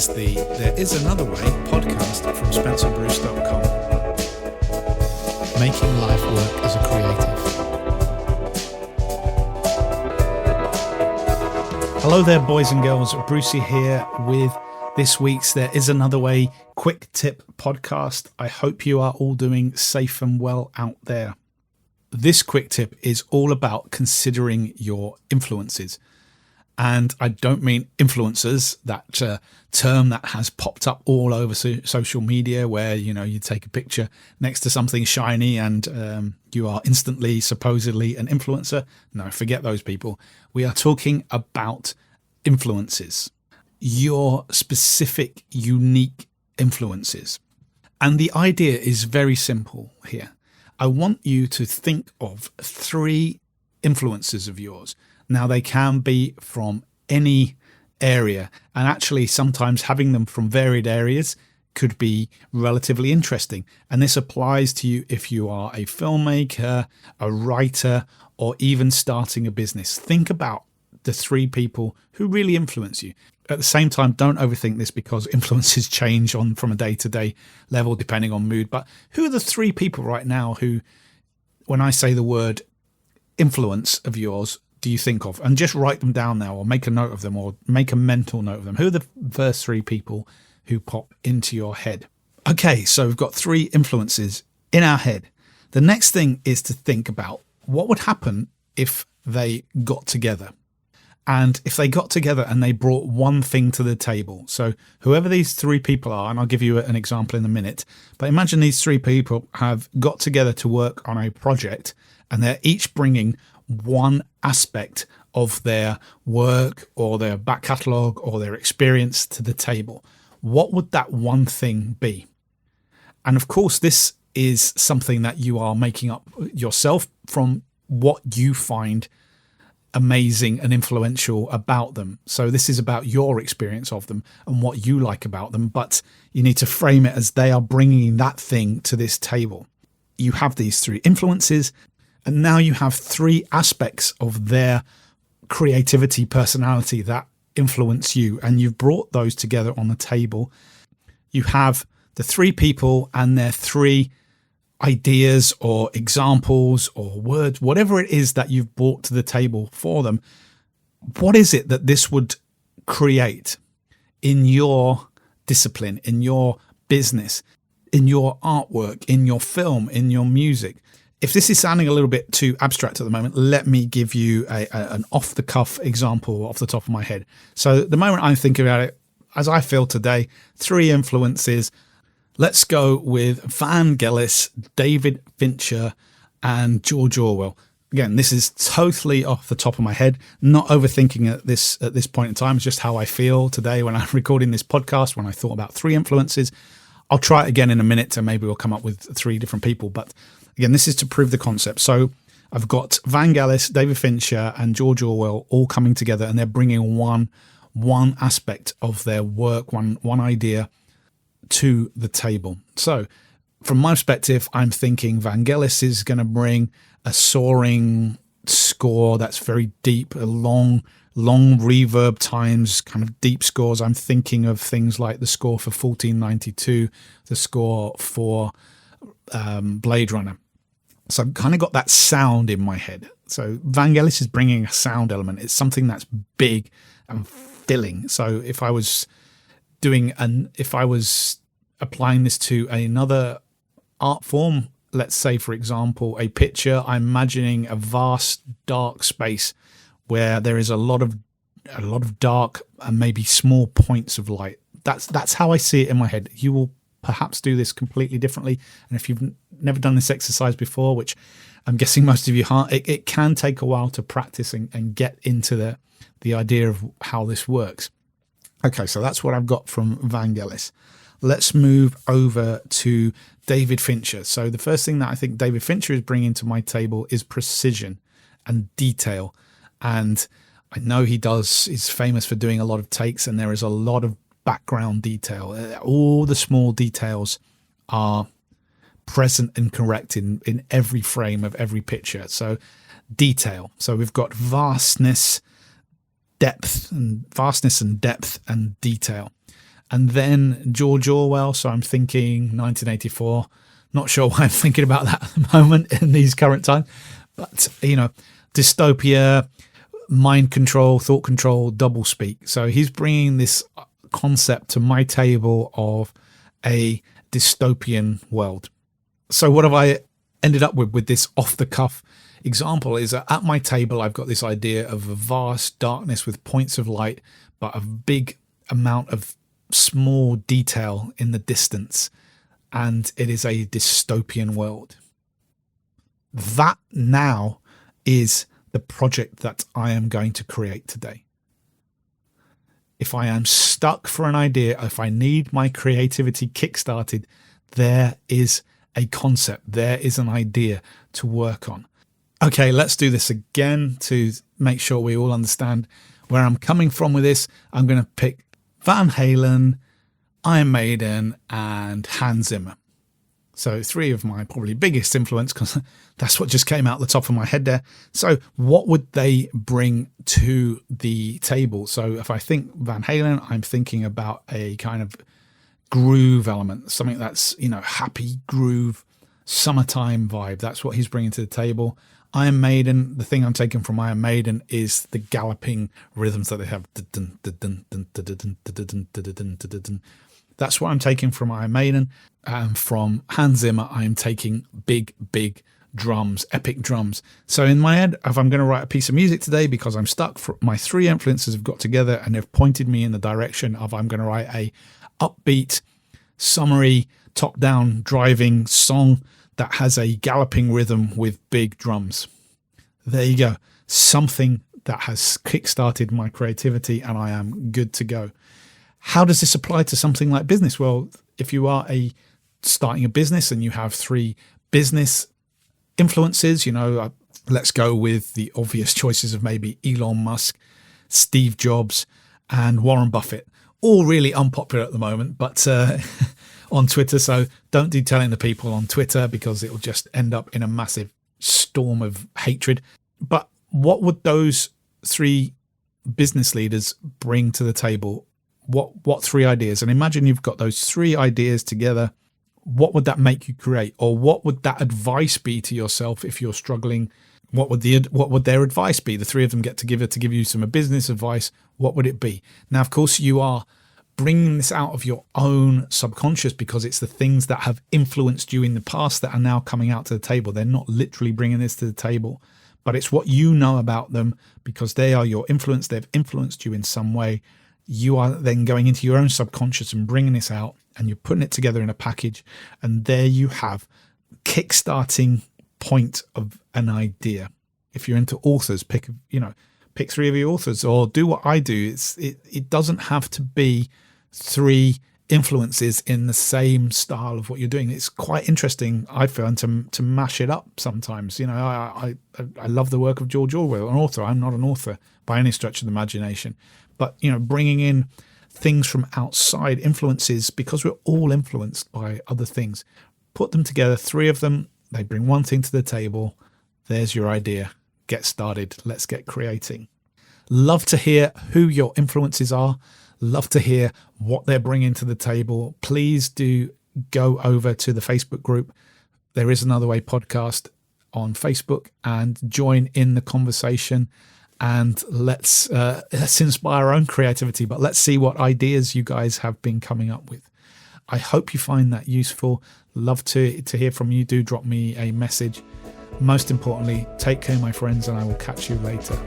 is the There Is Another Way podcast from SpencerBruce.com. Making life work as a creative. Hello there, boys and girls. Brucey here with this week's There Is Another Way quick tip podcast. I hope you are all doing safe and well out there. This quick tip is all about considering your influences. And I don't mean influencers, that term that has popped up all over social media where, you take a picture next to something shiny and you are instantly, supposedly an influencer. No, forget those people. We are talking about influences, your specific, unique influences. And the idea is very simple here. I want you to think of 3 influences of yours. Now, they can be from any area, and actually sometimes having them from varied areas could be relatively interesting. And this applies to you if you are a filmmaker, a writer, or even starting a business. Think about the 3 people who really influence you. At the same time, don't overthink this because influences change from a day-to-day level depending on mood. But who are the 3 people right now who, when I say the word influence of yours, do you think of? And just write them down now, or make a note of them, or make a mental note of them. Who are the first 3 people who pop into your head? Okay, so we've got 3 influences in our head. The next thing is to think about what would happen if they got together. And if they got together and they brought one thing to the table. So whoever these 3 people are, and I'll give you an example in a minute, but imagine these 3 people have got together to work on a project and they're each bringing one aspect of their work or their back catalogue or their experience to the table. What would that one thing be? And of course, this is something that you are making up yourself from what you find amazing and influential about them. So this is about your experience of them and what you like about them, but you need to frame it as they are bringing that thing to this table. You have these 3 influences, and now you have 3 aspects of their creativity, personality that influence you, and you've brought those together on the table. You have the 3 people and their 3 ideas or examples or words, whatever it is that you've brought to the table for them. What is it that this would create in your discipline, in your business, in your artwork, in your film, in your music? If this is sounding a little bit too abstract at the moment, let me give you an off-the-cuff example off the top of my head. So the moment I'm thinking about it, as I feel today, 3 influences. Let's go with Vangelis, David Fincher, and George Orwell. Again, this is totally off the top of my head, not overthinking at this point in time. It's just how I feel today when I'm recording this podcast, when I thought about 3 influences. I'll try it again in a minute and maybe we'll come up with 3 different people. But again, this is to prove the concept. So I've got Vangelis, David Fincher, and George Orwell all coming together, and they're bringing one aspect of their work, one idea to the table. So from my perspective, I'm thinking Vangelis is going to bring a soaring score that's very deep, a long reverb times, kind of deep scores. I'm thinking of things like the score for 1492, the score for Blade Runner. So I've kind of got that sound in my head. So Vangelis is bringing a sound element. It's something that's big and filling. So if I was applying this to another art form, let's say, for example, a picture, I'm imagining a vast dark space where there is a lot of dark and maybe small points of light. That's how I see it in my head. You will perhaps do this completely differently. And if you've never done this exercise before, which I'm guessing most of you aren't, it can take a while to practice and get into the idea of how this works. Okay, so that's what I've got from Vangelis. Let's move over to David Fincher. So the first thing that I think David Fincher is bringing to my table is precision and detail. And I know he's famous for doing a lot of takes, and there is a lot of background detail. All the small details are present and correct in every frame of every picture. So detail. So we've got vastness and depth and detail. And then George Orwell. So I'm thinking 1984. Not sure why I'm thinking about that at the moment in these current times. But, dystopia, mind control, thought control, doublespeak. So he's bringing this concept to my table of a dystopian world. So what have I ended up with this off-the-cuff example is that at my table, I've got this idea of a vast darkness with points of light, but a big amount of small detail in the distance. And it is a dystopian world. That now is the project that I am going to create today. If I am stuck for an idea, if I need my creativity kickstarted, there is a concept, there is an idea to work on. Okay, let's do this again to make sure we all understand where I'm coming from with this. I'm going to pick Van Halen, Iron Maiden, and Hans Zimmer. So 3 of my probably biggest influence, because that's what just came out the top of my head there. So what would they bring to the table? So if I think Van Halen, I'm thinking about a kind of groove element, something that's, happy groove, summertime vibe. That's what he's bringing to the table. Iron Maiden, the thing I'm taking from Iron Maiden is the galloping rhythms that they have. That's what I'm taking from Iron Maiden. And from Hans Zimmer, I'm taking big, big drums, epic drums. So in my head, if I'm going to write a piece of music today, because I'm stuck, my 3 influences have got together and they've pointed me in the direction of I'm going to write a upbeat, summery, top-down driving song that has a galloping rhythm with big drums. There you go. Something that has kickstarted my creativity and I am good to go. How does this apply to something like business? Well, if you are starting a business and you have 3 business influences, let's go with the obvious choices of maybe Elon Musk, Steve Jobs, and Warren Buffett. All really unpopular at the moment, but on Twitter. So don't do telling the people on Twitter because it will just end up in a massive storm of hatred. But what would those 3 business leaders bring to the table? What 3 ideas? And imagine you've got those 3 ideas together. What would that make you create? Or what would that advice be to yourself if you're struggling? What would their advice be? The 3 of them get together to give you some business advice. What would it be? Now, of course, you are bringing this out of your own subconscious because it's the things that have influenced you in the past that are now coming out to the table. They're not literally bringing this to the table, but it's what you know about them because they are your influence. They've influenced you in some way. You are then going into your own subconscious and bringing this out and you're putting it together in a package. And there you have kickstarting point of an idea. If you're into authors, pick 3 of your authors or do what I do. It doesn't have to be 3 influences in the same style of what you're doing. It's quite interesting, I find, to mash it up sometimes. I love the work of George Orwell, an author. I'm not an author by any stretch of the imagination. But, bringing in things from outside influences because we're all influenced by other things. Put them together, 3 of them, they bring one thing to the table. There's your idea. Get started. Let's get creating. Love to hear who your influences are. Love to hear what they're bringing to the table. Please do go over to the Facebook group. There is Another Way podcast on Facebook and join in the conversation. And let's inspire our own creativity, but let's see what ideas you guys have been coming up with. I hope you find that useful. Love to hear from you. Do drop me a message. Most importantly, take care, my friends, and I will catch you later.